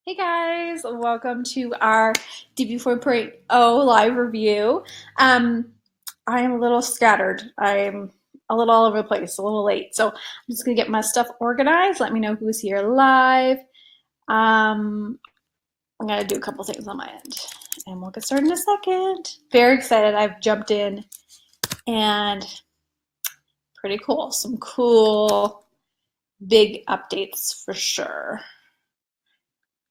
Hey guys, welcome to our Divi 4.0 live review. I am a little scattered. I'm a little all over the place, a little late. So I'm just gonna get my stuff organized. Let me know who's here live. Um, I'm gonna do a couple things on my end and we'll get started in a second. Very excited. I've jumped in and pretty cool. Some cool big updates for sure.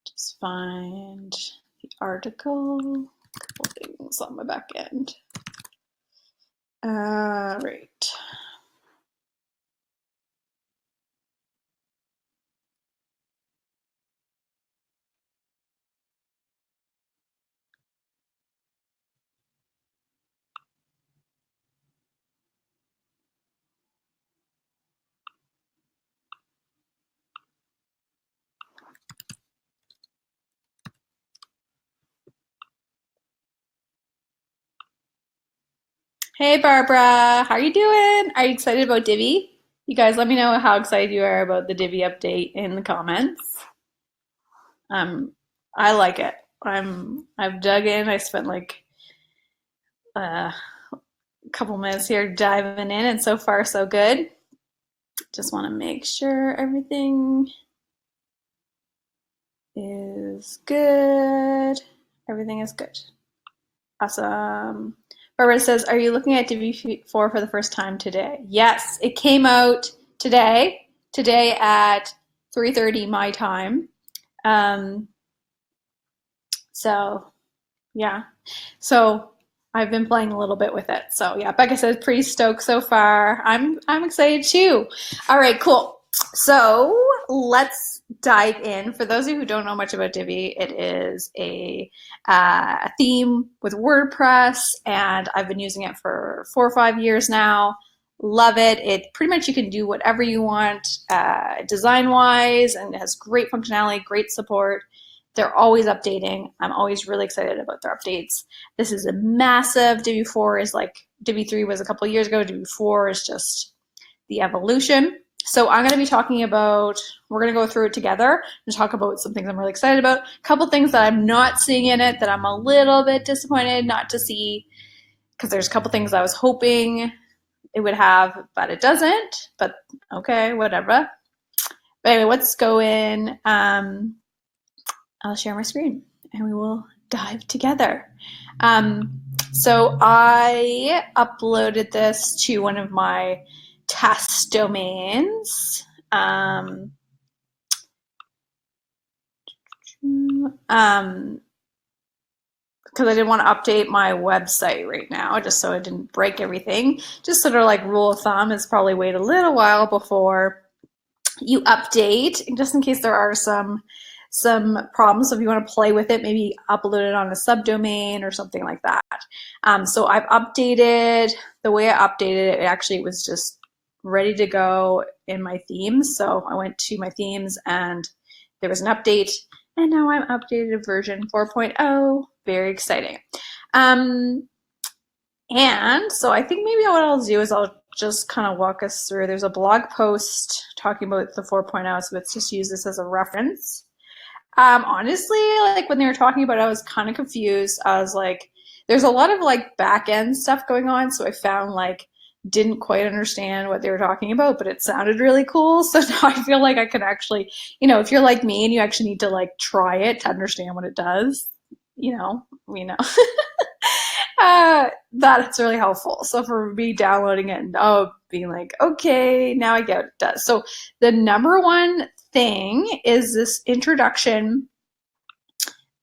Just find the article, a couple things on my back end. Right. Hey Barbara, how are you doing? Are you excited about Divi? You guys let me know how excited you are about the Divi update in the comments. I like it. I've dug in. I spent like a couple minutes here diving in and so far so good. Just want to make sure everything is good. Everything is good. Awesome. Barbara says, are you looking at Divi 4 for the first time today? Yes, it came out today at 3:30 my time. Um, so yeah, so I've been playing a little bit with it. So yeah, Becca says pretty stoked so far. I'm excited too. All right, cool. So let's dive in. For those of you who don't know much about Divi, it is a theme with WordPress, and I've been using it for 4 or 5 years now. Love it. It pretty much you can do whatever you want design-wise, and it has great functionality, great support. They're always updating. I'm always really excited about their updates. This is a massive. Divi 4 is like Divi 3 was a couple years ago. Divi 4 is just the evolution. So I'm going to be talking about, we're going to go through it together and talk about some things I'm really excited about. A couple things that I'm not seeing in it that I'm a little bit disappointed not to see, because there's a couple things I was hoping it would have, but it doesn't. But okay, whatever. But anyway, let's go in. I'll share my screen and we will dive together. So I uploaded this to one of my test domains. Because I didn't want to update my website right now, just so I didn't break everything. Just sort of like rule of thumb is probably wait a little while before you update, just in case there are some problems. So if you want to play with it, maybe upload it on a subdomain or something like that. So I've updated. The way I updated it, actually it was just ready to go in my themes. So I went to my themes and there was an update, and now I'm updated version 4.0. Very exciting. And so I think maybe what I'll do is I'll just kind of walk us through. There's a blog post talking about the 4.0, so let's just use this as a reference. Honestly, like when they were talking about it, I was kind of confused. I was like, there's a lot of like back end stuff going on, so I found like didn't quite understand what they were talking about, but it sounded really cool. So now I feel like I can actually, if you're like me and you actually need to like try it to understand what it does, we know. That's really helpful. So for me downloading it and being like, okay, now I get what it does. So the number one thing is this introduction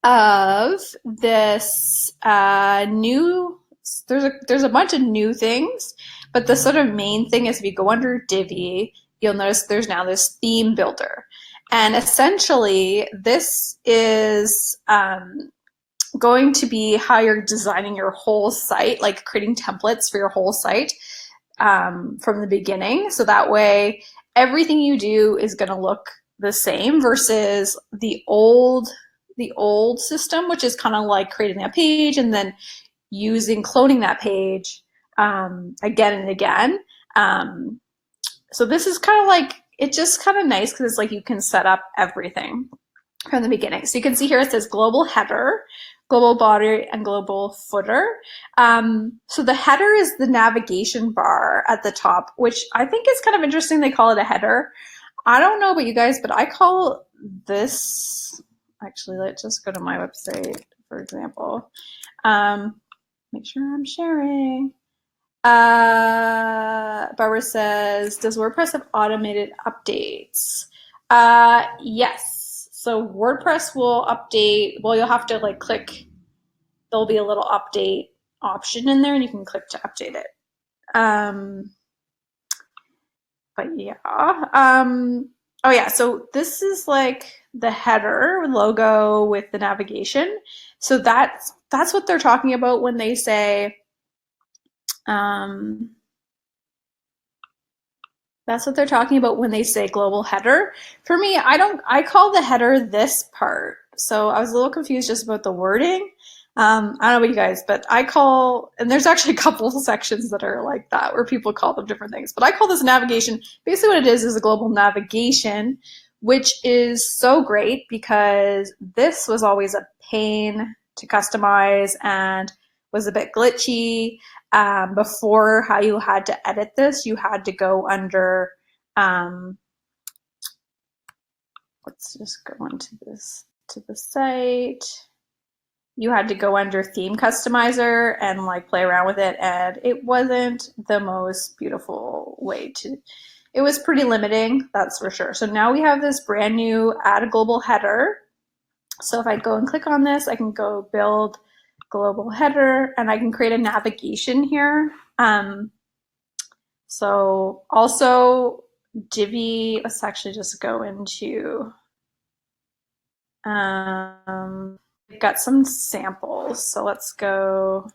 of this new. There's a bunch of new things, but the sort of main thing is if you go under Divi, you'll notice there's now this theme builder, and essentially this is going to be how you're designing your whole site, like creating templates for your whole site from the beginning. So that way, everything you do is going to look the same versus the old system, which is kind of like creating a page and then cloning that page again and again. So this is kind of like, it's just kind of nice because it's like you can set up everything from the beginning. So you can see here it says global header, global body, and global footer. So the header is the navigation bar at the top, which I think is kind of interesting. They call it a header. I don't know about you guys, but I call this, actually, let's just go to my website, for example. Make sure I'm sharing. Barbara says, does WordPress have automated updates? Yes. So WordPress will update. Well, you'll have to like click. There'll be a little update option in there, and you can click to update it. But yeah. Oh yeah. So this is like the header logo with the navigation. So that's what they're talking about when they say. That's what they're talking about when they say global header. For me, I call the header this part. So I was a little confused just about the wording. I don't know about you guys, but I call, and there's actually a couple of sections that are like that where people call them different things, but I call this navigation. Basically what it is a global navigation, which is so great because this was always a pain to customize and was a bit glitchy. Before, how you had to edit this, you had to go under, let's just go into this, to the site. You had to go under theme customizer and like play around with it, and it wasn't the most beautiful way to, it was pretty limiting, that's for sure. So now we have this brand new add a global header. So if I go and click on this, I can go build global header, and I can create a navigation here. So also Divi, let's actually just go into, we've got some samples. So let's go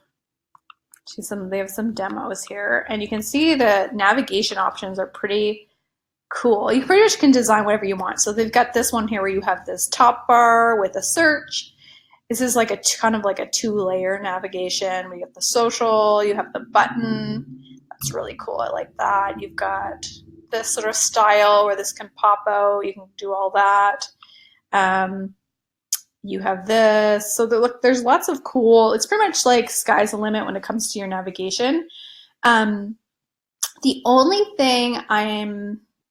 to some, they have some demos here, and you can see the navigation options are pretty cool. You pretty much can design whatever you want. So they've got this one here where you have this top bar with a search. This is like a kind of like a 2-layer navigation. We have the social, you have the button. That's really cool. I like that. You've got this sort of style where this can pop out. You can do all that. You have this. So look, there's lots of cool, it's pretty much like sky's the limit when it comes to your navigation. The only thing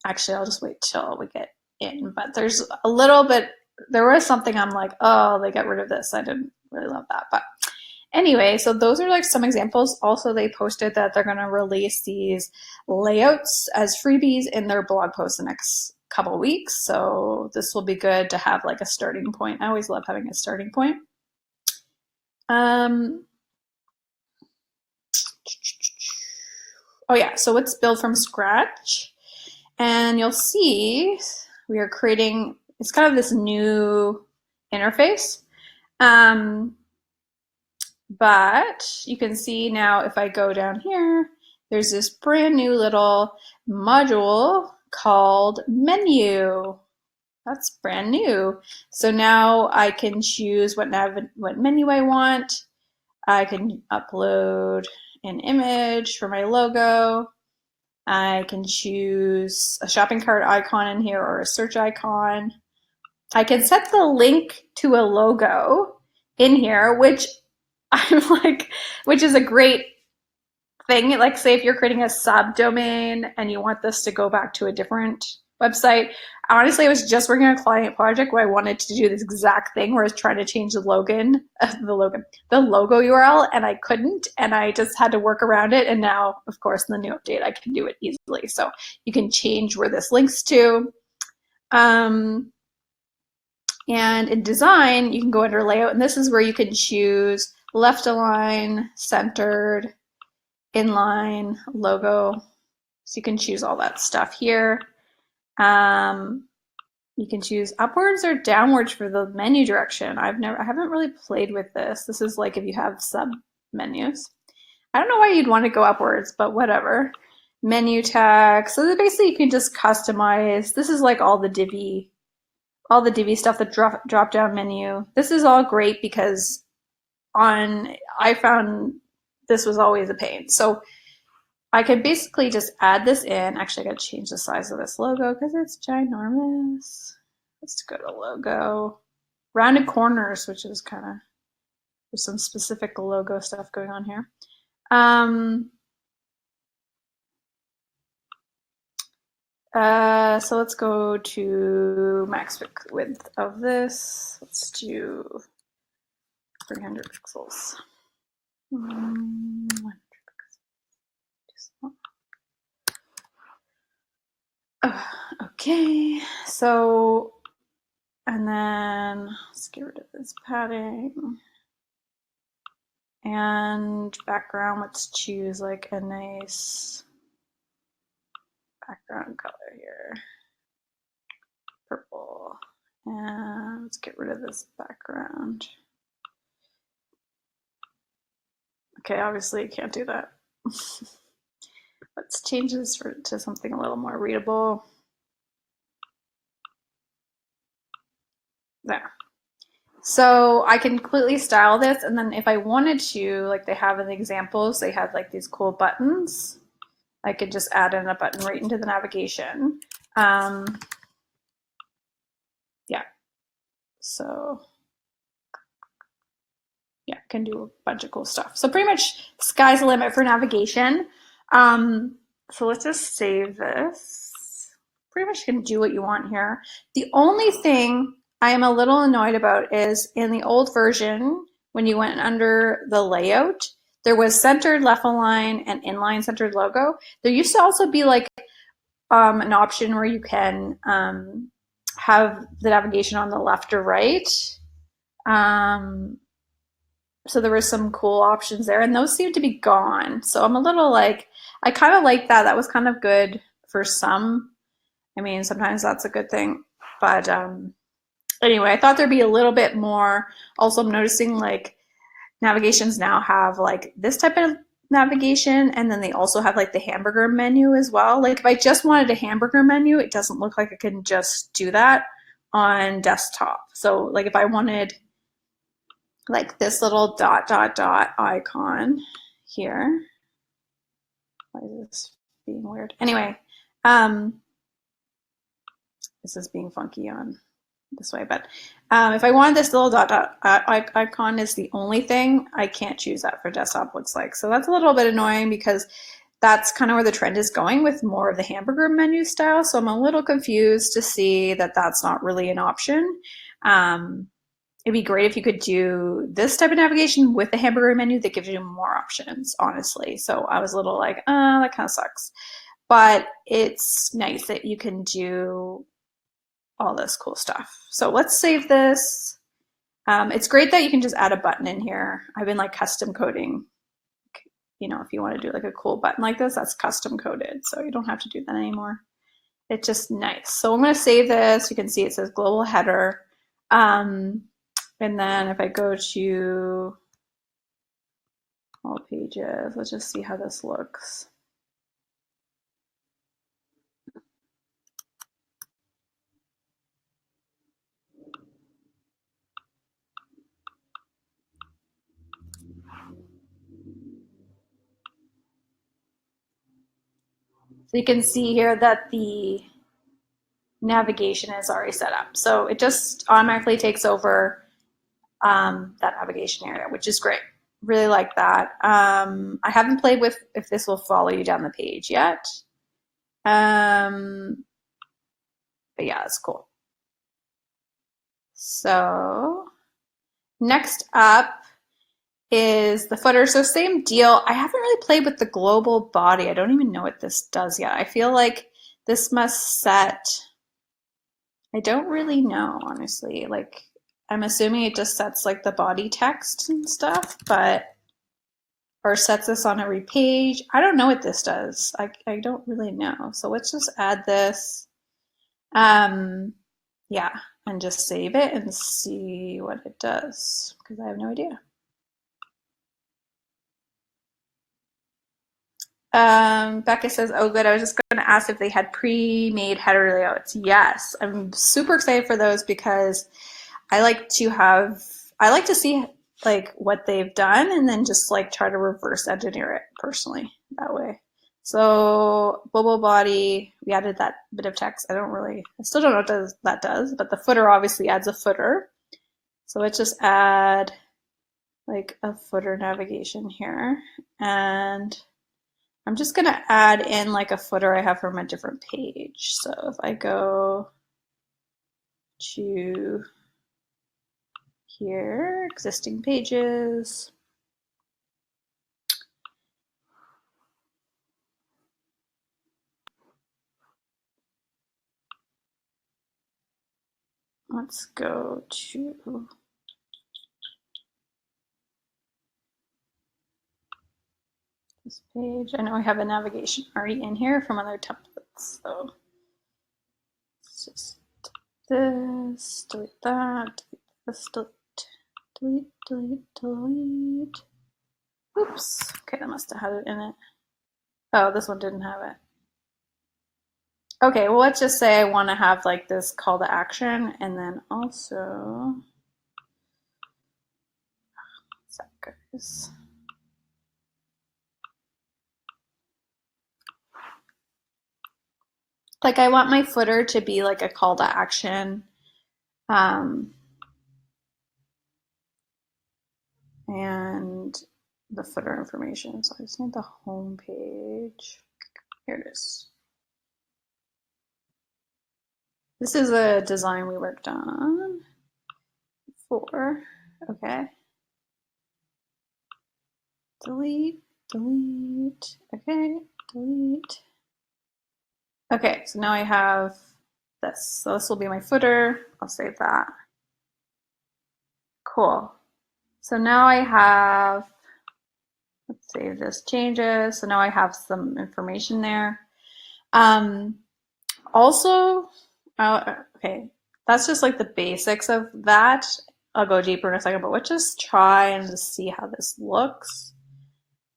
actually, I'll just wait till we get in, but there's a little bit, there was something I'm like, oh, they got rid of this. I didn't really love that. But anyway, so those are like some examples. Also, they posted that they're going to release these layouts as freebies in their blog post the next couple of weeks. So this will be good to have like a starting point. I always love having a starting point. Oh yeah, so let's build from scratch. And you'll see we are creating, it's kind of this new interface. But you can see now if I go down here, there's this brand new little module called Menu. That's brand new. So now I can choose what menu I want. I can upload an image for my logo. I can choose a shopping cart icon in here or a search icon. I can set the link to a logo in here, which I'm like, which is a great thing. Like say if you're creating a subdomain and you want this to go back to a different website. Honestly, I was just working on a client project where I wanted to do this exact thing where I was trying to change the logo URL, and I couldn't, and I just had to work around it. And now, of course, in the new update, I can do it easily. So you can change where this links to. And in design, you can go under layout, and this is where you can choose left align, centered, inline, logo. So you can choose all that stuff here. You can choose upwards or downwards for the menu direction. I haven't really played with this. This is like if you have sub menus. I don't know why you'd want to go upwards, but whatever. Menu tag. So basically you can just customize. This is like all the Divi stuff, the drop down menu. This is all great because I found this was always a pain. So I can basically just add this in. Actually, I got to change the size of this logo because it's ginormous. Let's go to logo. rounded corners, which is kind of, there's some specific logo stuff going on here. So let's go to max width of this. Let's do 300 pixels. Okay, so, and then let's get rid of this padding. And background, let's choose like a nice background color here. Purple. And let's get rid of this background. Okay, obviously you can't do that. Let's change this to something a little more readable. There. So I can completely style this, and then if I wanted to, like they have in the examples, they have like these cool buttons. I could just add in a button right into the navigation. Yeah, so yeah, can do a bunch of cool stuff. So pretty much sky's the limit for navigation. So let's just save this. Pretty much can do what you want here. The only thing I am a little annoyed about is in the old version, when you went under the layout, there was centered left align and inline centered logo. There used to also be like an option where you can have the navigation on the left or right. So there were some cool options there, and those seem to be gone. So I'm a little like, I kind of like that. That was kind of good for some. I mean, sometimes that's a good thing. But anyway, I thought there'd be a little bit more. Also, I'm noticing like navigations now have like this type of navigation, and then they also have like the hamburger menu as well. Like if I just wanted a hamburger menu, it doesn't look like I can just do that on desktop. So like if I wanted like this little dot dot dot icon here. Why is this being weird? Anyway, this is being funky on this way, but if I wanted this little dot dot icon is the only thing, I can't choose that for desktop, looks like. So that's a little bit annoying because that's kind of where the trend is going with more of the hamburger menu style. So I'm a little confused to see that that's not really an option. It'd be great if you could do this type of navigation with the hamburger menu that gives you more options, honestly. So I was a little like, that kind of sucks. But it's nice that you can do all this cool stuff. So let's save this. It's great that you can just add a button in here. I've been like custom coding. You know, if you want to do like a cool button like this, that's custom coded. So you don't have to do that anymore. It's just nice. So I'm going to save this. You can see it says global header. And then if I go to all pages, let's just see how this looks. So you can see here that the navigation is already set up. So it just automatically takes over that navigation area, which is great. Really like that. I haven't played with if this will follow you down the page yet. But yeah, it's cool. So next up is the footer. So same deal. I haven't really played with the global body. I don't even know what this does yet. I feel like this must set, I don't really know, honestly. Like I'm assuming it just sets like the body text and stuff, but, or sets this on every page. I don't know what this does. I don't really know. So let's just add this. Yeah, and just save it and see what it does, because I have no idea. Becca says, oh good, I was just going to ask if they had pre-made header layouts. Yes, I'm super excited for those because I like to see like what they've done and then just like try to reverse engineer it personally that way. So global body, we added that bit of text. I still don't know what that does, but the footer obviously adds a footer. So let's just add like a footer navigation here. And I'm just going to add in like a footer I have from a different page. So if I go to here, existing pages, let's go to this page. I know I have a navigation already in here from other templates. So it's just this, delete that, delete this, delete, delete, delete. Oops. Okay, that must have had it in it. Oh, this one didn't have it. Okay, well, let's just say I want to have like this call to action, and then also, what's that, guys? Like I want my footer to be like a call to action. And the footer information. So I just need the home page. Here it is. This is a design we worked on before. Okay. Delete, delete. Okay, delete. Okay, so now I have this. So this will be my footer. I'll save that. Cool. So now I have, let's save this changes. So now I have some information there. Also, okay, that's just like the basics of that. I'll go deeper in a second, but let's just try and just see how this looks.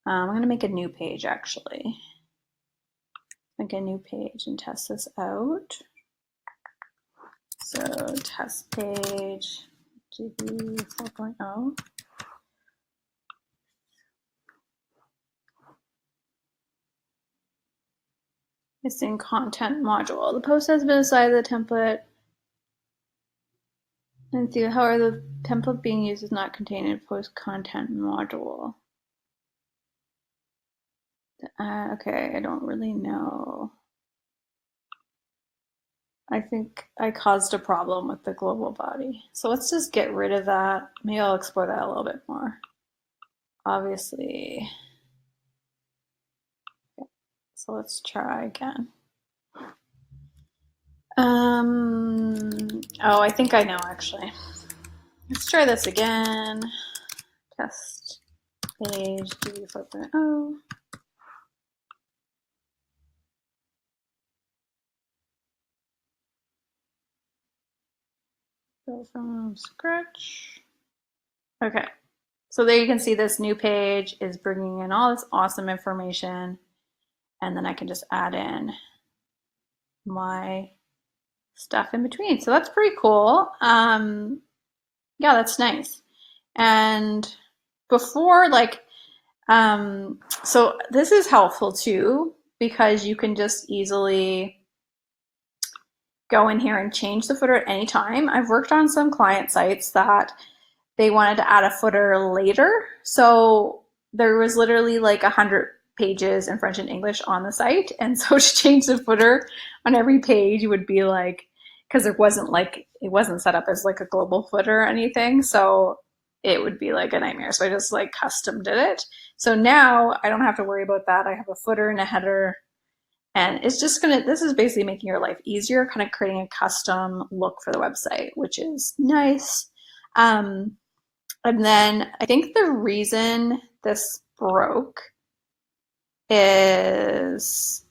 I'm going to make a new page actually. Make a new page and test this out. So test page, Divi 4.0. Missing content module. The post has been assigned the template. And see, however, the template being used is not contained in post content module. Okay, I don't really know. I think I caused a problem with the global body. So let's just get rid of that. Maybe I'll explore that a little bit more. Obviously. Okay. So let's try again. Oh, I think I know actually. Let's try this again. Test page Divi 4.0. Go from scratch. Okay, so there you can see this new page is bringing in all this awesome information, and then I can just add in my stuff in between. So that's pretty cool. Yeah, that's nice. And before, like, so this is helpful too, because you can just easily go in here and change the footer at any time. I've worked on some client sites that they wanted to add a footer later. So there was literally like 100 pages in French and English on the site. And so to change the footer on every page would be like, because it wasn't set up as like a global footer or anything. So it would be like a nightmare. So I just like custom did it. So now I don't have to worry about that. I have a footer and a header. And it's just this is basically making your life easier, kind of creating a custom look for the website, which is nice. And then I think the reason this broke is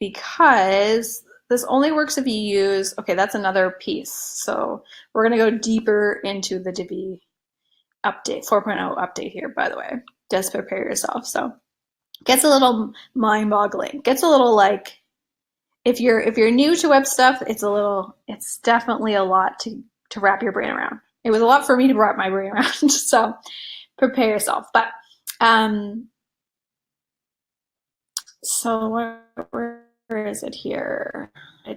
because this only works if you use, okay, that's another piece. So we're going to go deeper into the Divi update, 4.0 update here, by the way. Just prepare yourself. So it gets a little mind-boggling. Gets a little like, if you're new to web stuff, it's definitely a lot to wrap your brain around. It was a lot for me to wrap my brain around. So prepare yourself. But so where is it here?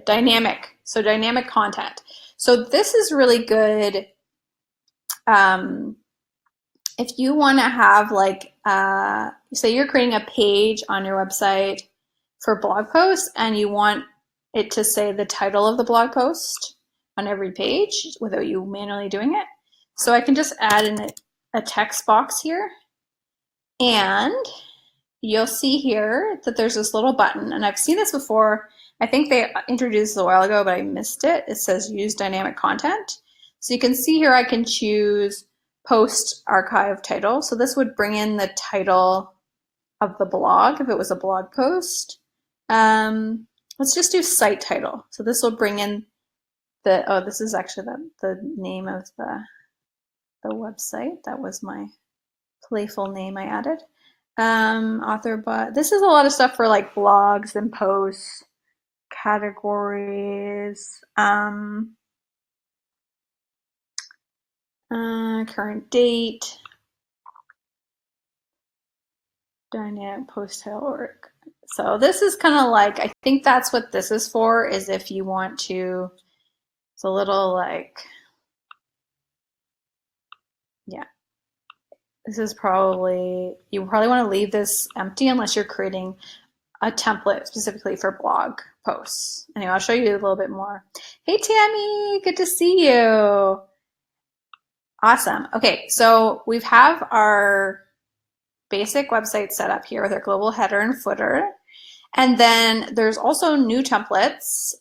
Dynamic. So dynamic content. So this is really good if you want to have like, say you're creating a page on your website for blog posts and you want it to say the title of the blog post on every page without you manually doing it. So I can just add in a text box here, and you'll see here that there's this little button, and I've seen this before. I think they introduced it a while ago, but I missed it. It says use dynamic content. So you can see here I can choose post archive title. So this would bring in the title of the blog if it was a blog post. Let's just do site title. So this will bring in this is actually the name of the website. That was my playful name I added. Author, but this is a lot of stuff for like blogs and posts, categories, current date, dynamic post title work. So this is kind of like, I think that's what this is for, is if you want to, it's a little like, yeah. This is probably, you probably want to leave this empty unless you're creating a template specifically for blog posts. Anyway, I'll show you a little bit more. Hey, Tammy, good to see you. Awesome. Okay, so we have our basic website set up here with our global header and footer. And then there's also new templates.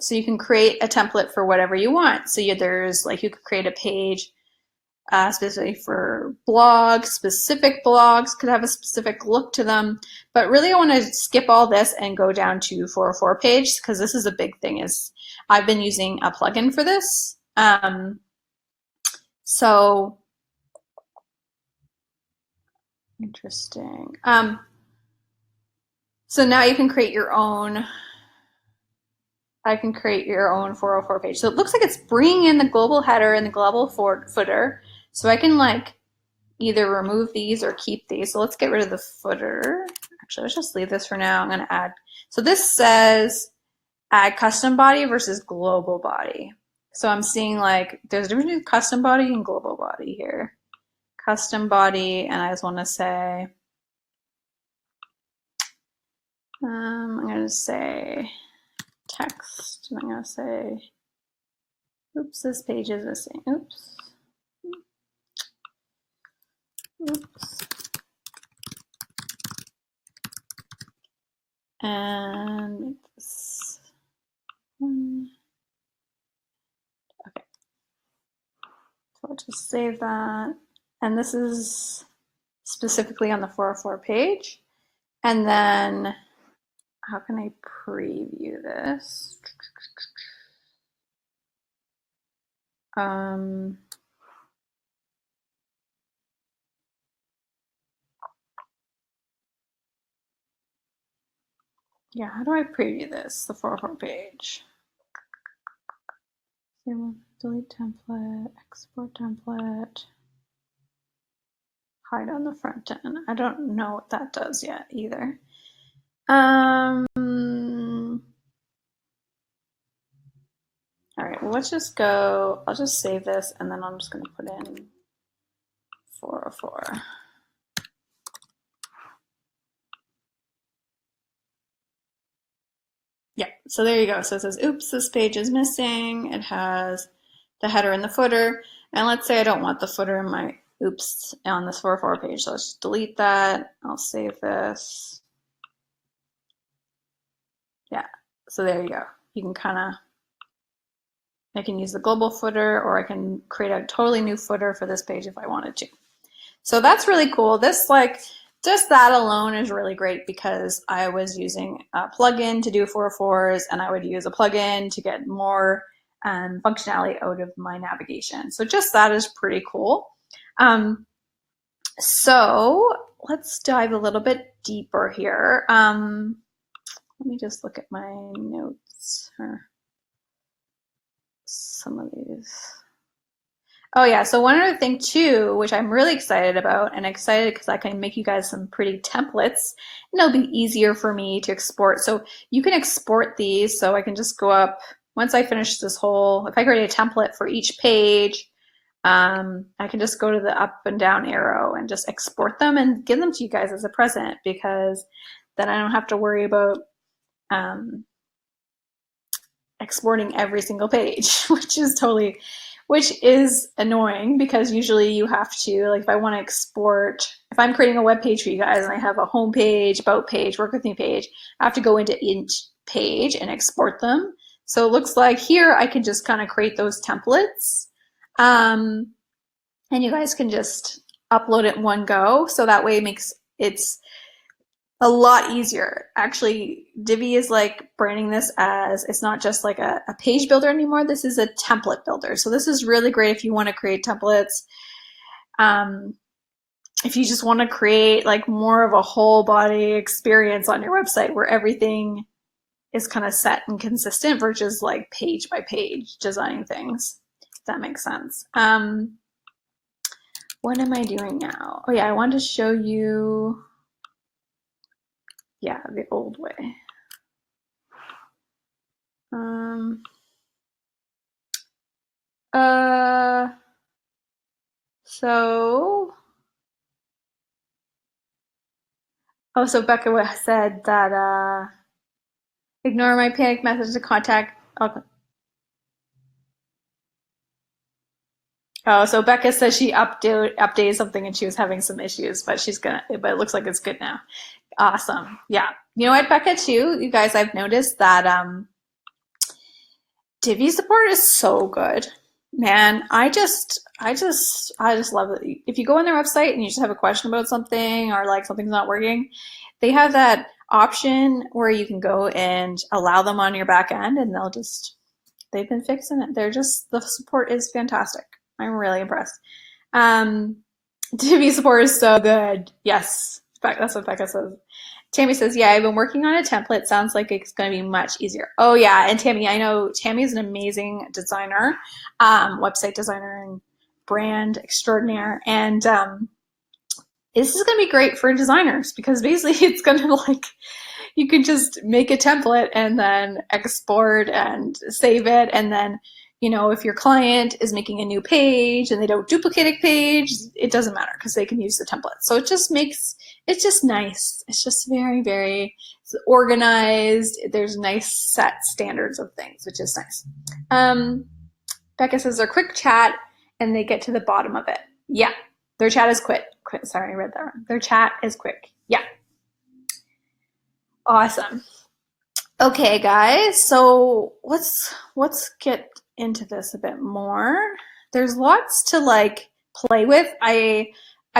So you can create a template for whatever you want. So there's like, you could create a page specifically for blogs. Specific blogs could have a specific look to them. But really I want to skip all this and go down to 404 page, because this is a big thing. Is I've been using a plugin for this. So interesting. So now you can create your own. I can create your own 404 page. So it looks like it's bringing in the global header and the global footer. So I can like either remove these or keep these. So let's get rid of the footer. Actually, let's just leave this for now. I'm going to add. So this says add custom body versus global body. So I'm seeing like there's a difference between custom body and global body here. Custom body, and I just want to say, I'm going to say text, and I'm going to say, oops, this page is missing. Oops. Oops. And this one. Okay. So I'll just save that. And this is specifically on the 404 page. And then how can I preview this? Yeah, how do I preview this? The 404 page. Delete template, export template, hide on the front end. I don't know what that does yet either. All right, well, let's just go, I'll just save this and then I'm just going to put in 404. Yeah, so there you go. So it says, oops, this page is missing. It has the header and the footer. And let's say I don't want the footer in my oops on this 404 page. So let's just delete that. I'll save this. Yeah, so there you go. You can kind of, I can use the global footer, or I can create a totally new footer for this page if I wanted to. So that's really cool. This, like, just that alone is really great, because I was using a plugin to do 404s, and I would use a plugin to get more functionality out of my navigation. So just that is pretty cool. So let's dive a little bit deeper here. Let me just look at my notes, or some of these. Oh yeah, so one other thing too, which I'm really excited about, and excited because I can make you guys some pretty templates, and it'll be easier for me to export. So you can export these, so I can just go up, once I finish this whole, if I create a template for each page, I can just go to the up and down arrow and just export them and give them to you guys as a present, because then I don't have to worry about exporting every single page, which is annoying, because usually you have to, like, if I want to export, if I'm creating a web page for you guys and I have a home page, about page, work with me page, I have to go into each page and export them. So it looks like here I can just kind of create those templates, and you guys can just upload it in one go. So that way it makes it's a lot easier. Actually, Divi is like branding this as, it's not just like a page builder anymore. This is a template builder. So this is really great if you want to create templates. If you just want to create like more of a whole body experience on your website where everything is kind of set and consistent versus like page by page designing things, if that makes sense. What am I doing now? Oh yeah, I wanted to show you, yeah, the old way. So Becca said that ignore my panic message to contact. Oh, so Becca says she updated something and she was having some issues, but but it looks like it's good now. Awesome. Yeah. You know what, Becca, too, you guys, I've noticed that Divi support is so good. Man, I just love it. If you go on their website and you just have a question about something, or like something's not working, they have that option where you can go and allow them on your back end, and they've been fixing it. The support is fantastic. I'm really impressed. Divi support is so good. Yes, that's what Becca says. Tammy says, yeah, I've been working on a template. Sounds like it's going to be much easier. Oh, yeah. And Tammy, I know Tammy is an amazing designer, website designer and brand extraordinaire. And this is going to be great for designers, because basically it's going to, like, you can just make a template and then export and save it. And then, if your client is making a new page and they don't duplicate a page, it doesn't matter, because they can use the template. So it's just nice. It's just very, very organized. There's nice set standards of things, which is nice. Becca says their quick chat and they get to the bottom of it. Yeah, their chat is quick. Sorry, I read that wrong. Their chat is quick. Yeah. Awesome. Okay, guys. So let's get into this a bit more. There's lots to like play with. I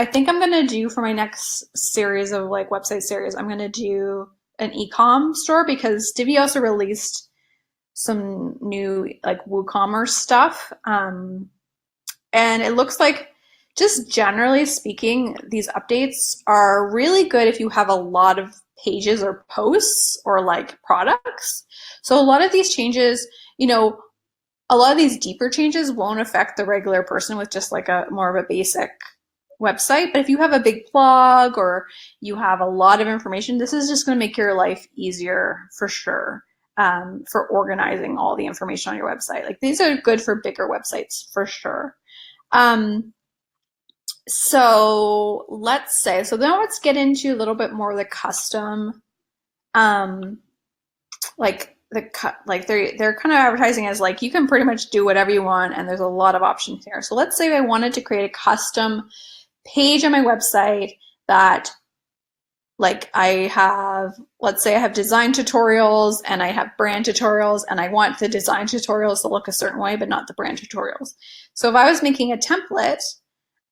think I'm gonna do, for my next series of like website series, I'm gonna do an e-com store, because Divi also released some new like WooCommerce stuff. And it looks like, just generally speaking, these updates are really good if you have a lot of pages or posts or like products. So a lot of these changes, a lot of these deeper changes won't affect the regular person with just like a more of a basic website. But if you have a big blog or you have a lot of information, this is just going to make your life easier for sure, for organizing all the information on your website. Like, these are good for bigger websites for sure. So then let's get into a little bit more of the custom, like they're kind of advertising as like, you can pretty much do whatever you want, and there's a lot of options here. So let's say I wanted to create a custom page on my website that, like, let's say I have design tutorials and I have brand tutorials, and I want the design tutorials to look a certain way, but not the brand tutorials. So if I was making a template,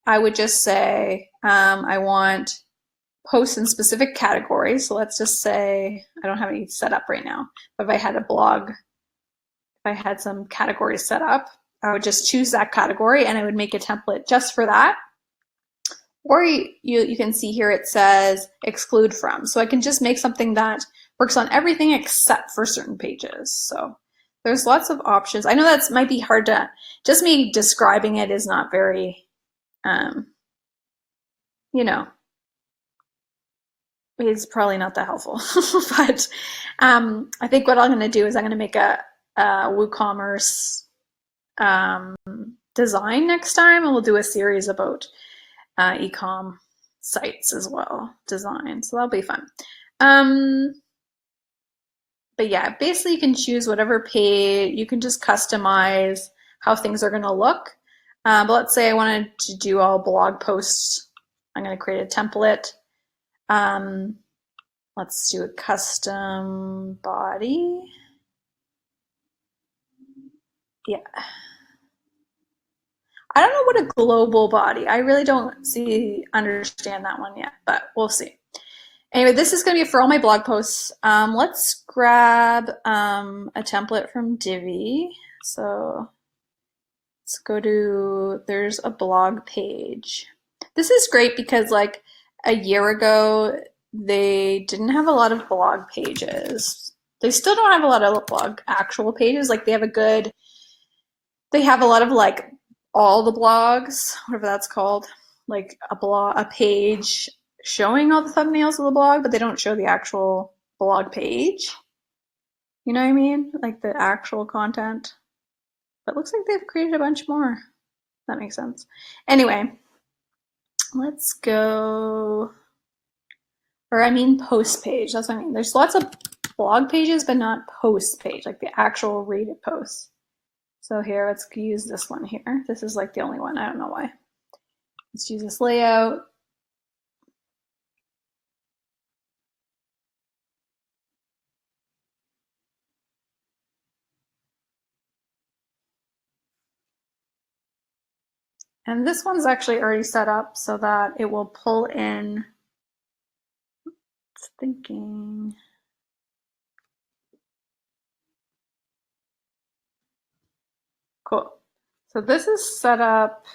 I would just say, I want posts in specific categories. So let's just say, I don't have any set up right now, but if I had a blog, if I had some categories set up, I would just choose that category and I would make a template just for that. Or you can see here it says exclude from. So I can just make something that works on everything except for certain pages. So there's lots of options. I know that might be hard to, just me describing it is not very, it's probably not that helpful. But I think what I'm going to do is I'm going to make a WooCommerce design next time, and we'll do a series about e-com sites as well, design. So that'll be fun. But yeah, basically you can choose whatever page, you can just customize how things are going to look. But let's say I wanted to do all blog posts. I'm going to create a template. Let's do a custom body. Yeah. I don't know what a global body. I really don't understand that one yet, but we'll see. Anyway, this is going to be for all my blog posts. Let's grab a template from Divi. So let's go to, there's a blog page. This is great because like a year ago, they didn't have a lot of blog pages. They still don't have a lot of blog actual pages. Like they have a lot of like all the blogs, whatever that's called, like a page showing all the thumbnails of the blog, but they don't show the actual blog page. You know what I mean? Like the actual content. But it looks like they've created a bunch more. That makes sense. Anyway, let's go, or I mean post page. That's what I mean. There's lots of blog pages, but not post page, like the actual rated posts. So here, let's use this one here. This is like the only one. I don't know why. Let's use this layout. And this one's actually already set up so that it will pull in, it's thinking, cool. So this is set up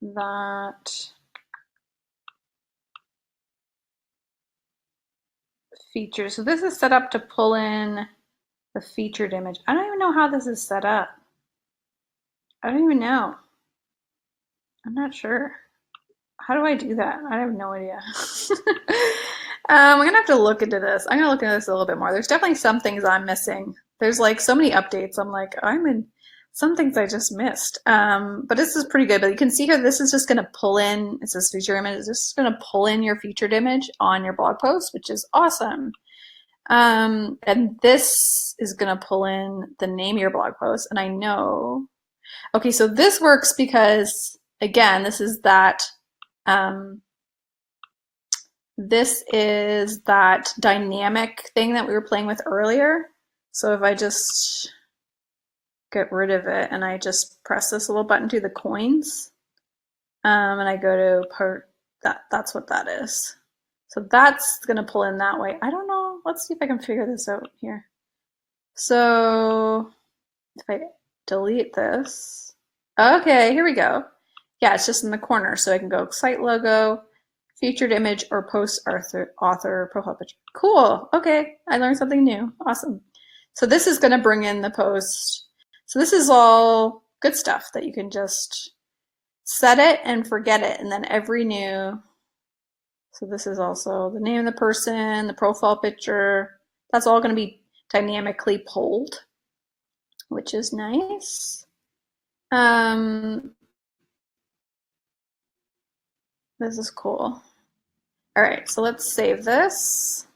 that feature. So this is set up to pull in the featured image. I don't even know how this is set up. I don't even know. I'm not sure. How do I do that? I have no idea. I'm gonna have to look into this. I'm gonna look into this a little bit more. There's definitely some things I'm missing. There's like so many updates. I'm like, I'm in some things I just missed. But this is pretty good. But you can see here, this is just gonna pull in, it says feature image. It's just gonna pull in your featured image on your blog post, which is awesome. And this is gonna pull in the name of your blog post. And I know, okay, so this works because again, this is that dynamic thing that we were playing with earlier. So if I just get rid of it and I just press this little button to the coins, and I go to part, that's what that is. So that's going to pull in that way. I don't know. Let's see if I can figure this out here. So if I delete this, okay, here we go. Yeah, it's just in the corner. So I can go site logo, featured image, or post author profile picture. Cool. Okay, I learned something new. Awesome. So this is going to bring in the post. So this is all good stuff that you can just set it and forget it. And then every new, so this is also the name of the person, the profile picture. That's all going to be dynamically pulled, which is nice. This is cool. All right, so let's save this.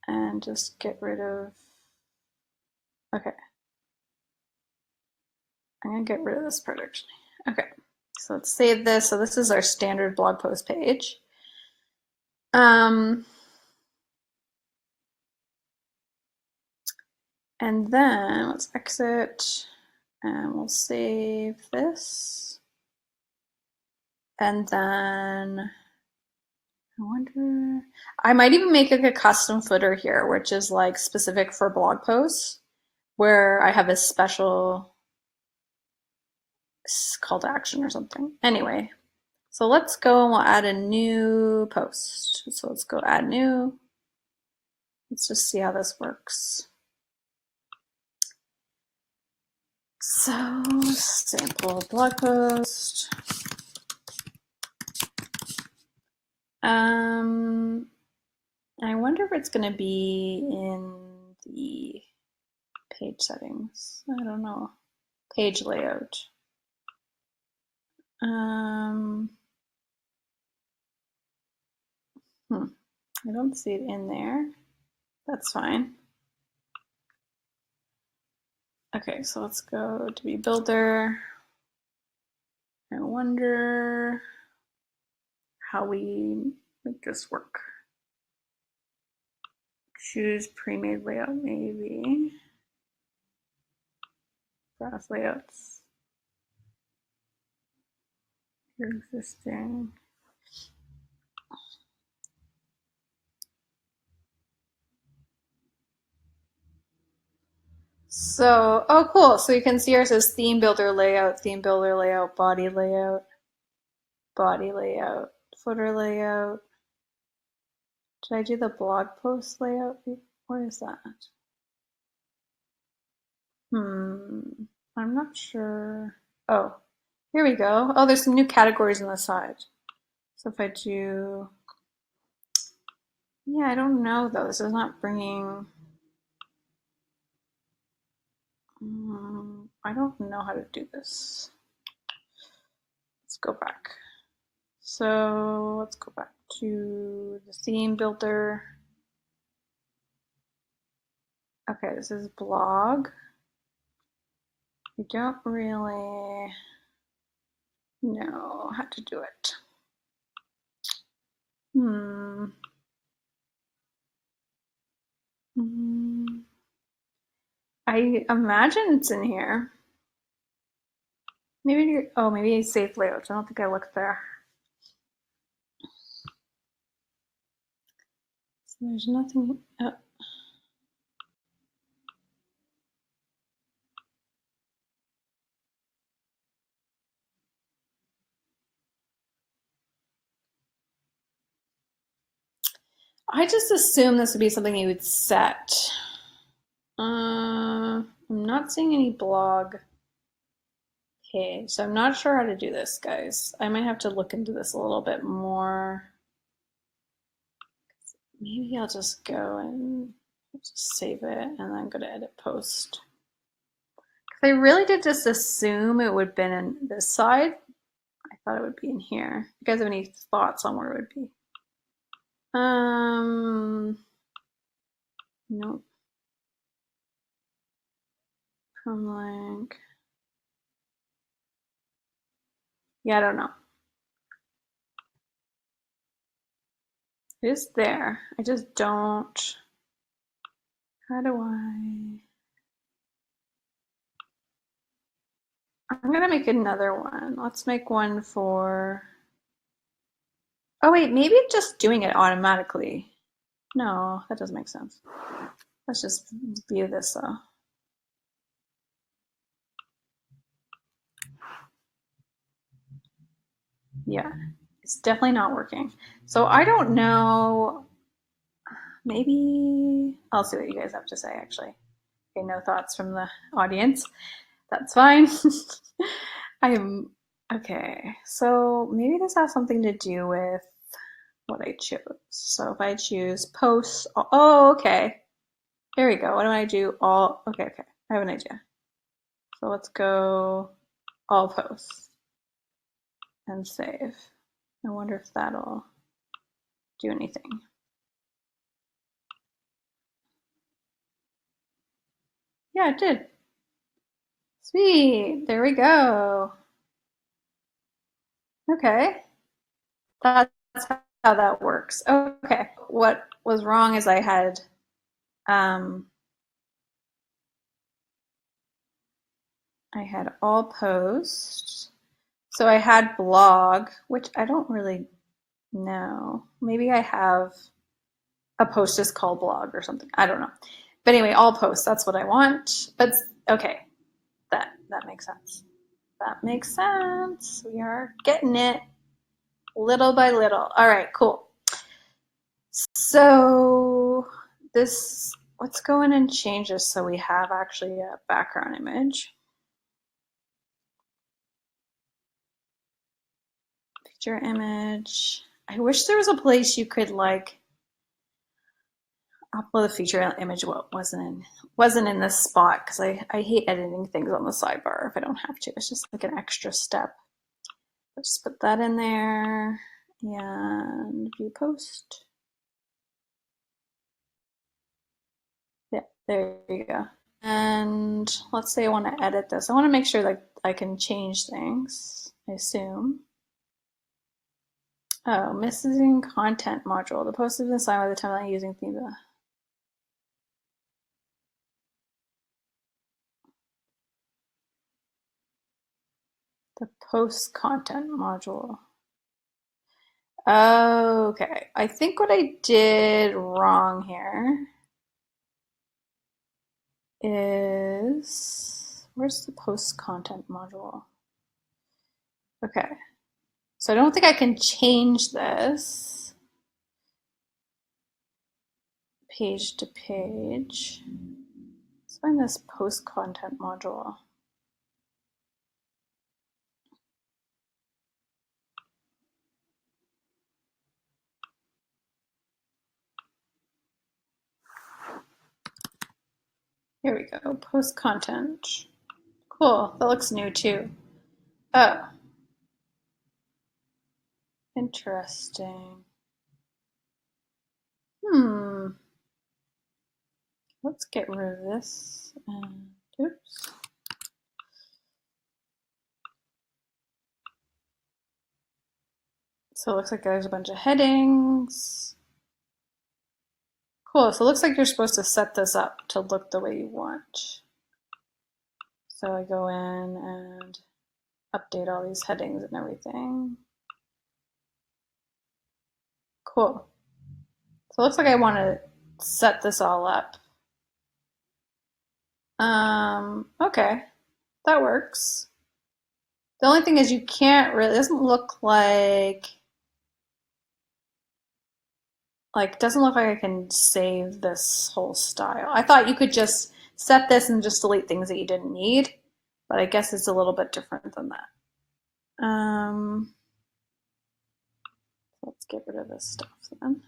And just get rid of, okay. I'm gonna get rid of this part actually. Okay, so let's save this. So this is our standard blog post page. And then let's exit and we'll save this. And then I wonder, I might even make like a custom footer here, which is like specific for blog posts, where I have a special call to action or something. Anyway, so let's go and we'll add a new post. So let's go add new. Let's just see how this works. So sample blog post. I wonder if it's going to be in the page settings? I don't know. Page layout. I don't see it in there. That's fine. Okay, so let's go to Divi Builder. I wonder how we make this work. Choose pre-made layout, maybe. Browse layouts. Your existing. So, oh cool. So you can see ours says theme builder layout, body layout, footer layout. Did I do the blog post layout? Where is that? I'm not sure. Oh, here we go. Oh, there's some new categories on the side. So if I do, yeah, I don't know though. This is not bringing, I don't know how to do this. Let's go back. So let's go back to the theme builder. Okay, this is blog. We don't really know how to do it. I imagine it's in here. Maybe, oh, maybe save layouts. I don't think I looked there. So there's nothing. Oh. I just assumed this would be something you would set. I'm not seeing any blog page, so I'm not sure how to do this, guys. I might have to look into this a little bit more. Maybe I'll just go and just save it and then go to edit post. Because I really did just assume it would have been in this side. I thought it would be in here. You guys have any thoughts on where it would be? Nope. From link. Yeah, I don't know. It is there. I just don't. How do I? I'm gonna make another one. Let's make one for. Oh wait, maybe it's just doing it automatically. No, that doesn't make sense. Let's just view this though. Yeah, it's definitely not working. So I don't know. Maybe I'll see what you guys have to say actually. Okay, no thoughts from the audience. That's fine. I'm okay. So maybe this has something to do with what I chose. So if I choose posts, oh, okay. Here we go. What do I do? All, okay. I have an idea. So let's go all posts and save. I wonder if that'll do anything. Yeah, it did. Sweet. There we go. Okay. That's how that works. Okay. What was wrong is I had all posts. So I had blog, which I don't really know. Maybe I have a post just called blog or something. I don't know. But anyway, all posts, that's what I want. But okay, that makes sense. That makes sense. We are getting it little by little. All right, cool. So this, let's go in and change this so we have actually a background image. Picture image. I wish there was a place you could like upload a feature image. What wasn't in this spot because I hate editing things on the sidebar if I don't have to. It's just like an extra step. Let's put that in there and view post. Yeah, there you go. And let's say I want to edit this. I want to make sure that I can change things, I assume. Oh, missing content module. The post has been assigned by the template using theme. The post content module. Okay, I think what I did wrong here is, where's the post content module? Okay, so I don't think I can change this page to page. Let's find this post content module. Here we go, post content. Cool, that looks new too. Oh, interesting. Let's get rid of this and oops. So it looks like there's a bunch of headings. Cool, so it looks like you're supposed to set this up to look the way you want. So I go in and update all these headings and everything. Cool. So it looks like I want to set this all up. Okay, that works. The only thing is you can't really, it doesn't look like it doesn't look like I can save this whole style. I thought you could just set this and just delete things that you didn't need, but I guess it's a little bit different than that. Let's get rid of this stuff then.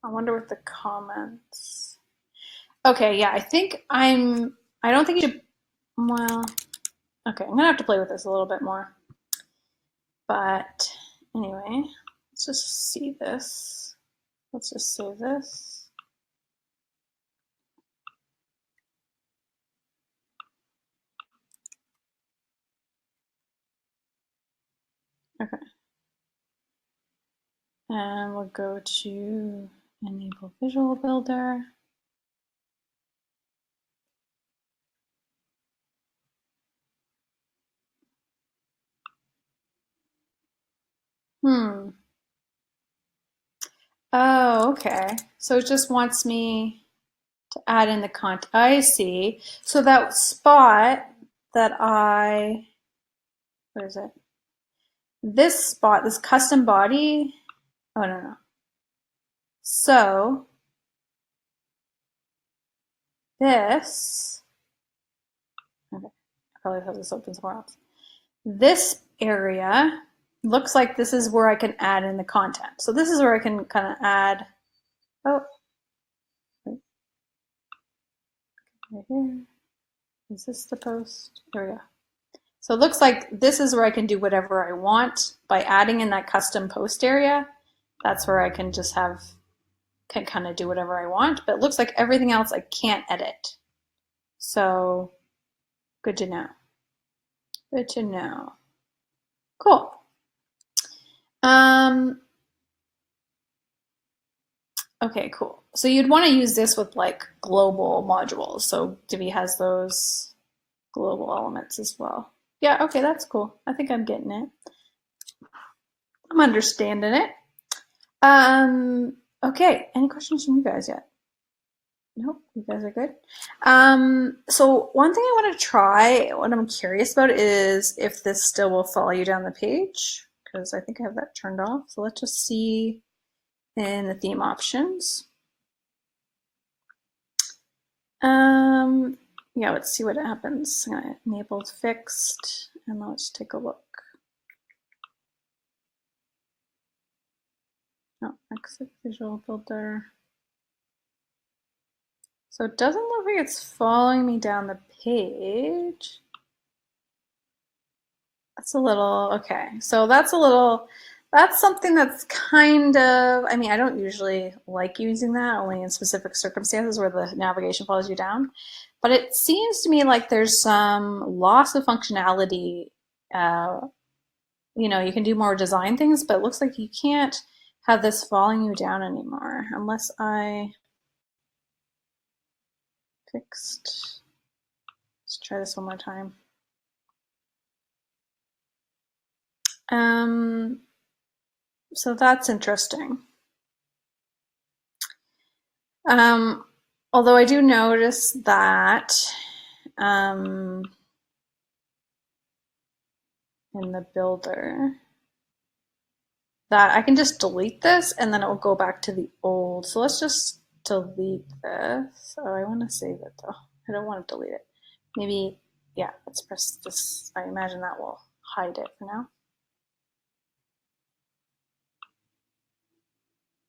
I wonder what the comments. Okay, yeah, I think I don't think you should, well, okay, I'm gonna have to play with this a little bit more. But anyway, let's just see this. Let's just save this. Okay. And we'll go to enable visual builder. Oh, okay. So it just wants me to add in the content. I see. So that spot that where is it? This spot, this custom body. Oh, no. So this, okay, I probably have this open somewhere else. This area looks like this is where I can add in the content. So this is where I can kind of add, oh, right here. Is this the post? There we go. So it looks like this is where I can do whatever I want by adding in that custom post area. That's where I can just can kind of do whatever I want, but it looks like everything else I can't edit. So good to know. Good to know. Cool. Okay, cool. So you'd want to use this with like global modules. So Divi has those global elements as well. Yeah, okay, that's cool. I think I'm getting it. I'm understanding it. Okay, any questions from you guys yet? Nope, you guys are good. So one thing I want to try, what I'm curious about is if this still will follow you down the page, because I think I have that turned off. So let's just see in the theme options. Yeah, let's see what happens. I'm gonna enable fixed, and let's take a look. No, exit Visual Builder. So it doesn't look like it's following me down the page. That's a little, okay. So that's a little, that's something that's kind of, I mean, I don't usually like using that, only in specific circumstances where the navigation follows you down. But it seems to me like there's some loss of functionality. You know, you can do more design things, but it looks like you can't have this following you down anymore unless I fixed. Let's try this one more time. So that's interesting. Although I do notice that in the builder that I can just delete this and then it will go back to the old. So let's just delete this. Oh, I want to save it though. I don't want to delete it. Maybe, yeah, let's press this. I imagine that will hide it for now.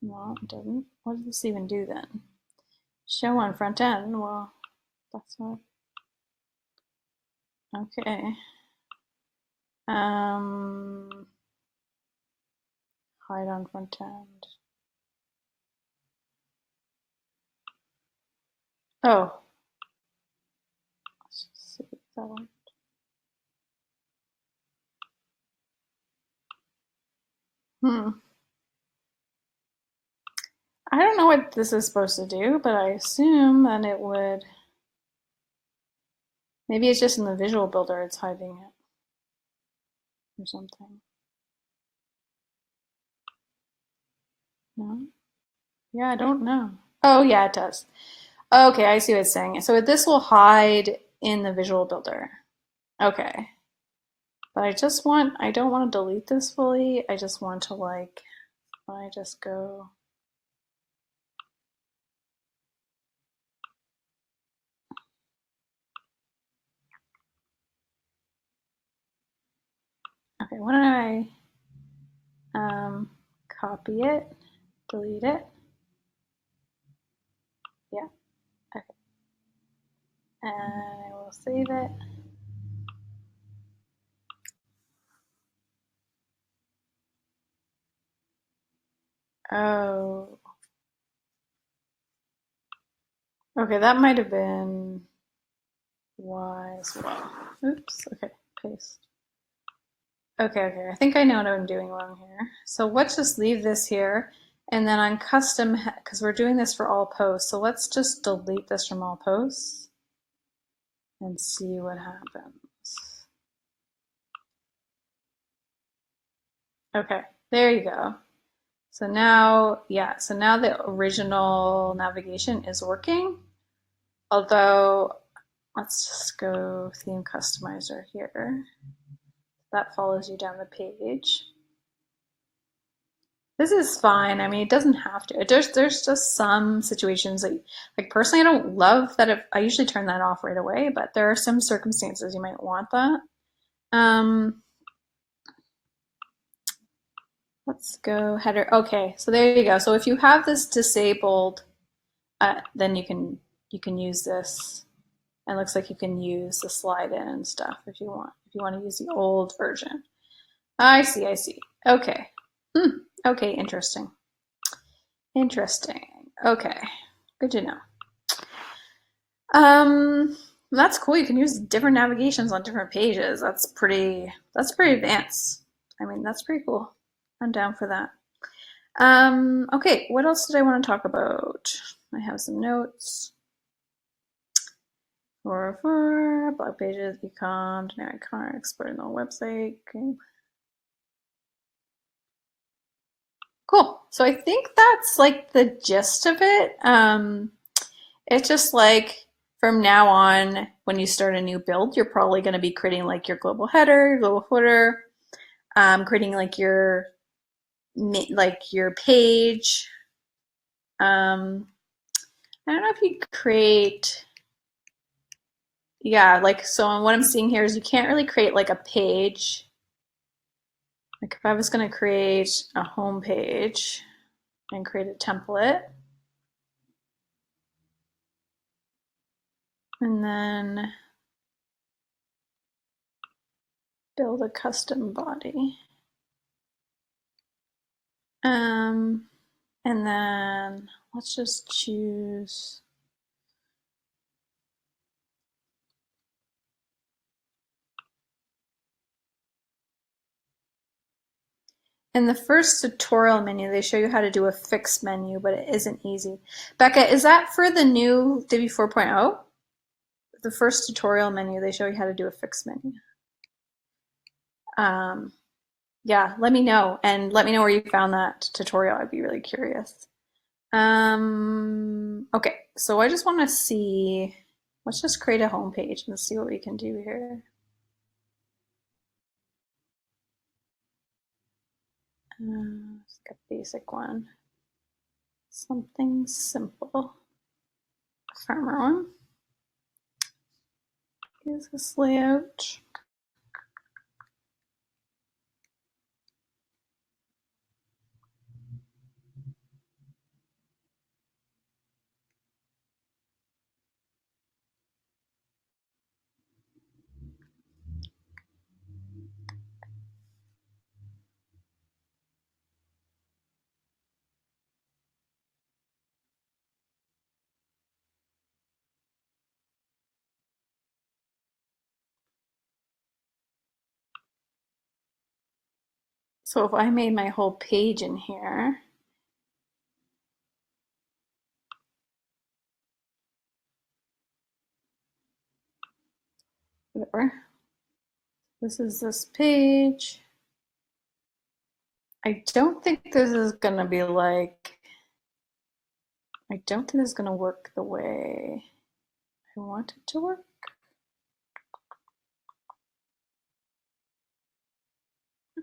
No, it didn't. What does this even do then? Show on front end. Well, that's not. Okay. Hide on front end. Oh. Let's just see if that one. I don't know what this is supposed to do, but I assume that it would. Maybe it's just in the visual builder it's hiding it or something. No? Yeah, I don't know. Oh, yeah, it does. Okay, I see what it's saying. So this will hide in the visual builder. Okay. But I don't want to delete this fully. I just want to like, I just go. Okay, why don't I copy it, delete it? Yeah, okay. And I will save it. Oh. Okay, that might have been why as well. Oops, okay, paste. Okay, I think I know what I'm doing wrong here. So let's just leave this here. And then on custom, because we're doing this for all posts, so let's just delete this from all posts and see what happens. Okay, there you go. So now, yeah, so now the original navigation is working. Although, let's just go theme customizer here. That follows you down the page. This is fine. I mean, it doesn't have to. There's just some situations that, like personally, I don't love that. I usually turn that off right away, but there are some circumstances you might want that. Let's go header. Okay, so there you go. So if you have this disabled, then you can use this. And it looks like you can use the slide in and stuff if you want. If you want to use the old version. I see. Okay. Okay, interesting. Okay, good to know. That's cool. You can use different navigations on different pages. That's pretty advanced. I mean, that's pretty cool. I'm down for that. Okay, what else did I want to talk about? I have some notes. For blog pages, econ, generic car, exporting the website. Okay. Cool. So I think that's like the gist of it. It's just like from now on, when you start a new build, you're probably going to be creating like your global header, your global footer, creating like your page. I don't know if you create. Yeah, like so. What I'm seeing here is you can't really create like a page. Like if I was going to create a home page, and create a template. And then build a custom body. And then let's just choose in the first tutorial menu, they show you how to do a fixed menu, but it isn't easy. Becca, is that for the new Divi 4.0? The first tutorial menu, they show you how to do a fixed menu. Yeah, let me know, and let me know where you found that tutorial. I'd be really curious. Okay, so I just want to see, let's just create a home page and see what we can do here. Let's get a basic one. Something simple. Farmer one. Use this layout. So if I made my whole page in here, whatever. This is this page. I don't think this is gonna be like, I don't think this is gonna work the way I want it to work.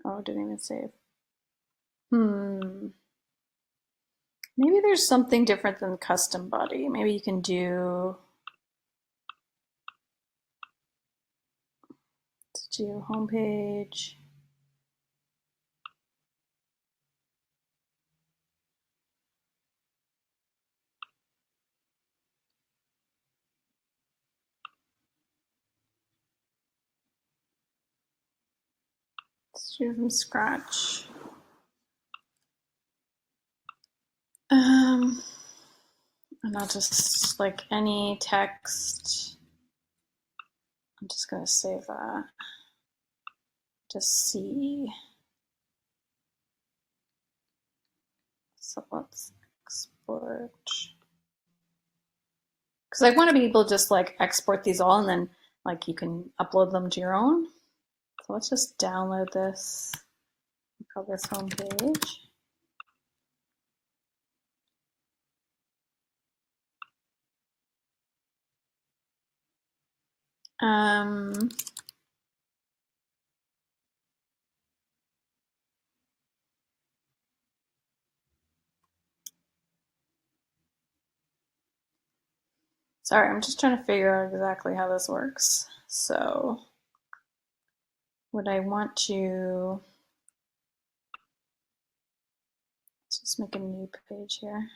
Oh, didn't even save. Maybe there's something different than custom body. Maybe you can do homepage. Let's do from scratch. And I'll just like any text. I'm just gonna save that. Just see. So let's export. Because I want to be able to just like export these all and then like you can upload them to your own. So let's just download this. Call this homepage. Sorry, I'm just trying to figure out exactly how this works. So would I want to, let's just make a new page here.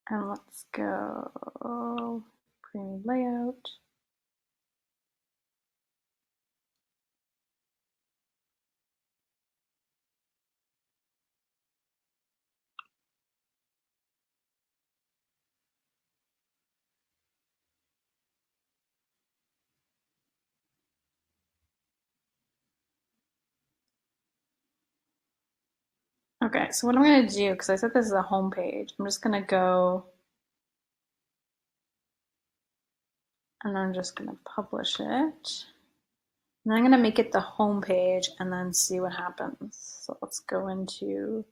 And let's go Premade layout. Okay, so what I'm going to do, because I said this is a home page, I'm just going to go and I'm just going to publish it. And I'm going to make it the home page and then see what happens. So let's go into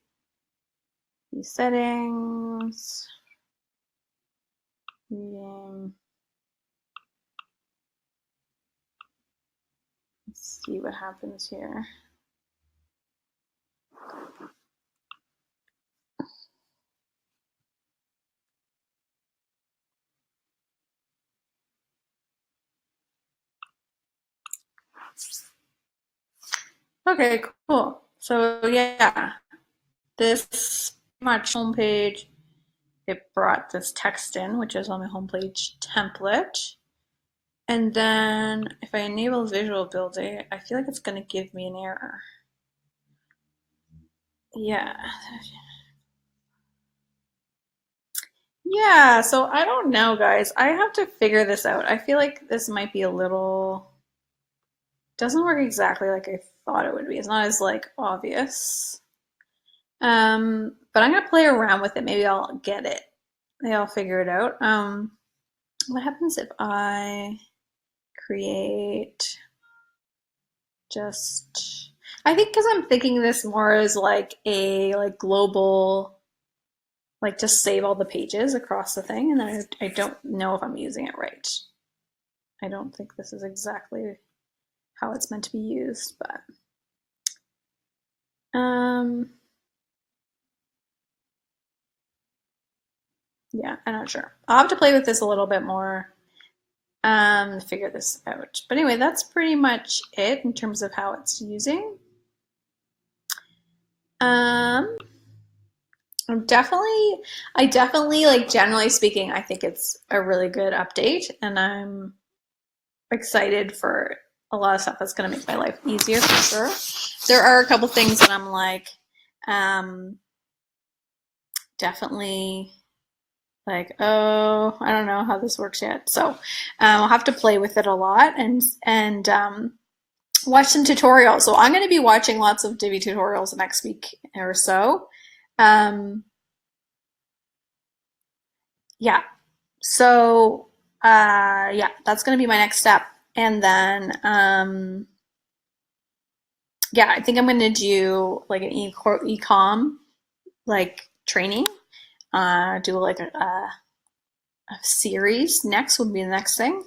the settings, reading. Let's see what happens here. Okay, cool. So yeah, this much homepage, it brought this text in, which is on my homepage template. And then if I enable visual building, I feel like it's going to give me an error. Yeah. Yeah, so I don't know, guys. I have to figure this out. I feel like this might be a little, doesn't work exactly like I thought it would be. It's not as like obvious. But I'm gonna play around with it. Maybe I'll get it. Maybe I'll figure it out. What happens if I create just, I think because I'm thinking this more as like a like global, like just save all the pages across the thing, and then I don't know if I'm using it right. I don't think this is exactly how it's meant to be used, but yeah, I'm not sure. I'll have to play with this a little bit more to figure this out. But anyway, that's pretty much it in terms of how it's using. I definitely like, generally speaking, I think it's a really good update, and I'm excited for a lot of stuff that's going to make my life easier for sure. There are a couple things that I'm like, definitely like, oh, I don't know how this works yet. So I'll have to play with it a lot and watch some tutorials. So I'm going to be watching lots of Divi tutorials next week or so. Yeah. So yeah, that's going to be my next step. And then yeah, I think I'm going to do like an e-com like training. Do like a series. Next would be the next thing.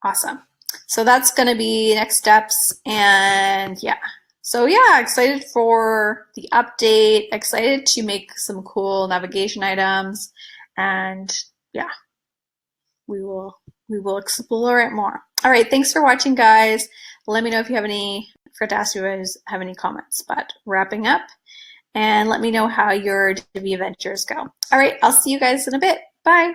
Awesome. So that's going to be next steps. And yeah. So yeah, excited for the update, excited to make some cool navigation items, and yeah, we will explore it more. All right, thanks for watching, guys. Let me know if you have any, forgot to ask you guys have any comments, but wrapping up, and let me know how your Divi adventures go. All right, I'll see you guys in a bit. Bye.